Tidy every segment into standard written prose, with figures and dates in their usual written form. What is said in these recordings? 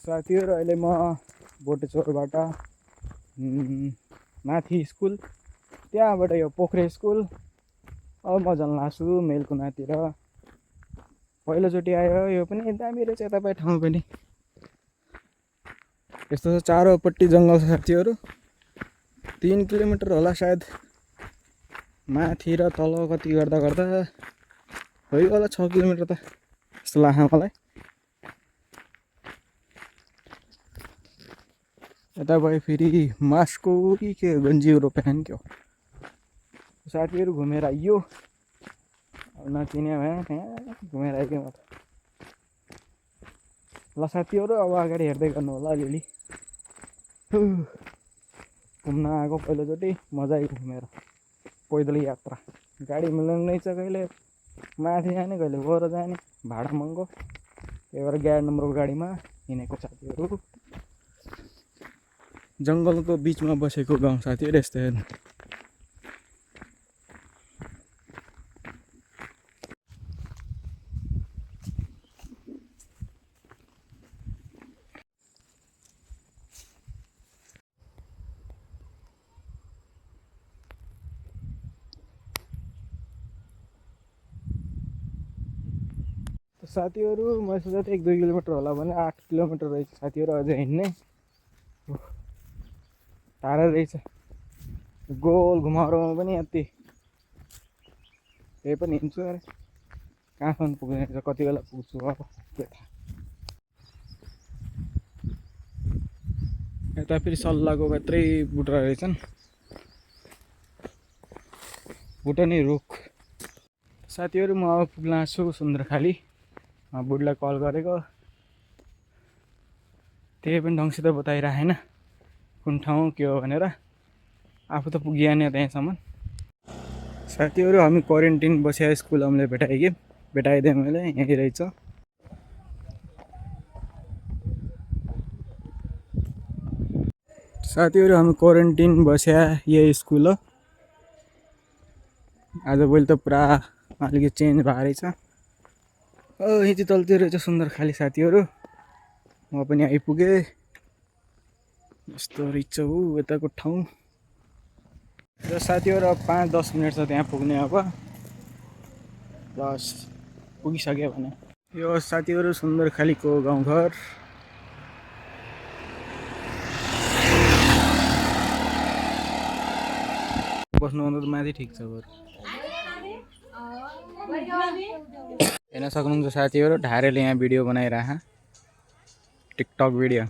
साथीहरु अहिले म बोटेचोरबाट माथि स्कुल त्यहाँबाट यो पोखरे स्कुल अब म जान लाग्छु मेलकुनातिर। पहिलोचोटि आयो यो पनि दामी रहेछ तपाईँ ठाउँ पनि। यस्तो छ चारैपट्टि जङ्गल छ साथीहरु। 3 किलोमिटर होला सायद माथि र तल कति गर्दा गर्दा भयो होला 6 किलोमिटर त जस्तो लाग्छ मलाई। यता भयो फेरि मास्को कि के गन्जिरो प्यान के हो साथीहरु घुमेर आइयो। अब नचिने भए घुमेर आइयो म त। ल साथीहरु अब अगाडि हेर्दै गर्नु होला अलिअलि। घुम्न आएको पहिलोचोटि मजा आयो घुमेर। पैदल यात्रा गाडी मिलाउनु नै छ कहिले माथि जाने कहिले वर जाने भाडा महँगो। त्यही भएर 11 नम्बरको गाडीमा हिँडेको साथीहरु। जङ्गलको बिचमा बसेको गाउँ साथीहरु यस्तै हो। साथीहरु मैले सोचे 1-2 किलोमिटर होला भने 8 किलोमिटर रहेछ साथीहरु अझै हिँड्ने। टाढा रहेछ गोल घुमाउरोमा पनि यति त्यही पनि हिँड्छु अरे कहाँसम्म पुग्ने रहेछ कति बेला पुग्छु अब के थाहा। यता फेरि सल्लाहको कत्रै बुट्रा रहेछन् भुटानी रुख। साथीहरु म अब पुग्न आछु सुन्दरखाली। बुढलाई कल गरेको त्यही पनि ढङ्गसित बताइराखेन कुन ठाउँ के हो भनेर। आफू त पुगिहाल्यो त्यहाँसम्म। साथीहरु हामी क्वारेन्टाइन बस्या स्कुल हामीले भेटाइदिएँ मैले यही रहेछ। साथीहरु हामी क्वारेन्टाइन बस्या यही स्कुल हो। आजभोलि त पुरा अलिकति चेन्ज भएको रहेछ। यति तलतिर रहेछ सुन्दरखाली साथीहरु। म पनि आइपुगेँ। यस्तो रहेछ यताको ठाउँ। र साथीहरु अब 5-10 मिनट छ त्यहाँ पुग्ने अब बस पुगिसक्यो भने। यो साथीहरु सुन्दरखालीको गाउँघर। बस्नुभन्दा त माथि ठिक छ बरु। हेर्न सक्नुहुन्छ साथीहरु ढारेले यहाँ भिडियो बनाइराख टिकटक भिडियो।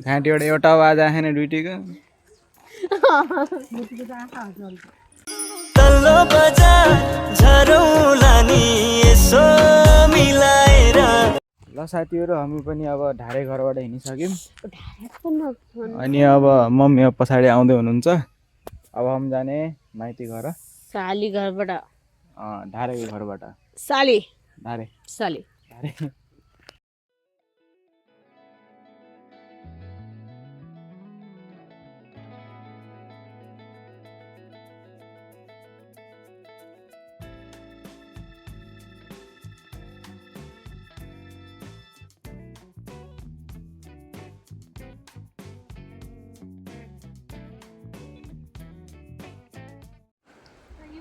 घाँटीबाट एउटा आवाज आएन ड्युटीको। तल्लो बजार झरौला नि यसो मिलाएर। ल साथीहरु हामी पनि अब ढारे घरबाट हिँडिसक्यौं। अनि अब मम्मी पछाडि आउँदै हुनुहुन्छ। अब हम जाने माइती घर साली घरबाट ढारेको घरबाट साली ढारे साली ढारे।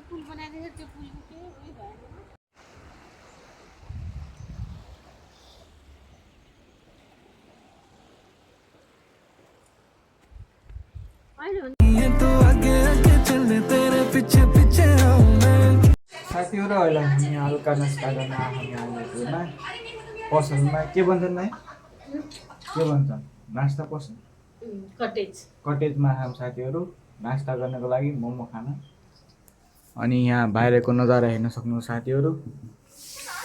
पुल बनाइदिन्छ त्यो पुलको के उयो भएन। साथीहरु अहिले हामी हल्का नास्ता गर्न आएकोमा पसलमा के भन्छन् भाइ के भन्छ नास्ता पसल कटेजमा आएका साथीहरु नास्ता गर्नको लागि मोमो खान। अनि यहाँ बाहिरको नजारा हेर्न सक्नुहुन्छ साथीहरु।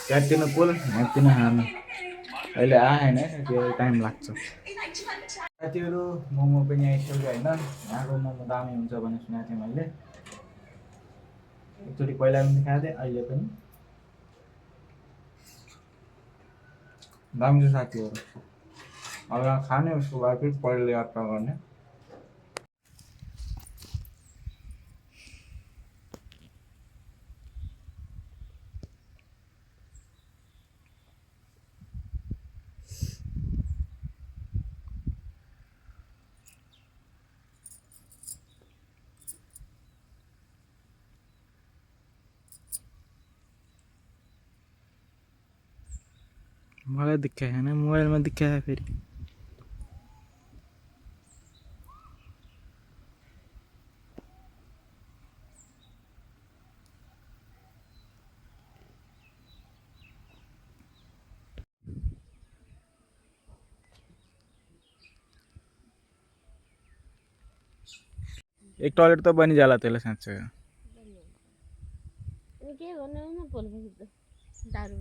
त्यतिनो पुल यतिनो हामी अहिले आएन त्यो टाइम लाग्छ। साथीहरु मोमो पनि आइसक्यो हैन। यहाँको मोमो दामी हुन्छ भन्ने सुनेको थिएँ मैले। एकचोटि पहिला पनि खाएको थिएँ अहिले पनि दामी छ साथीहरु। अब खाने उसको बाद फेरि पैदल यात्रा गर्ने। मलाई दिखाए होइन मोबाइलमा दिखाए फेरि एक टॉयलेट तो बनी जाला त्यसलाई साँच्चै अनि के गर्नु न पोल्नु दारु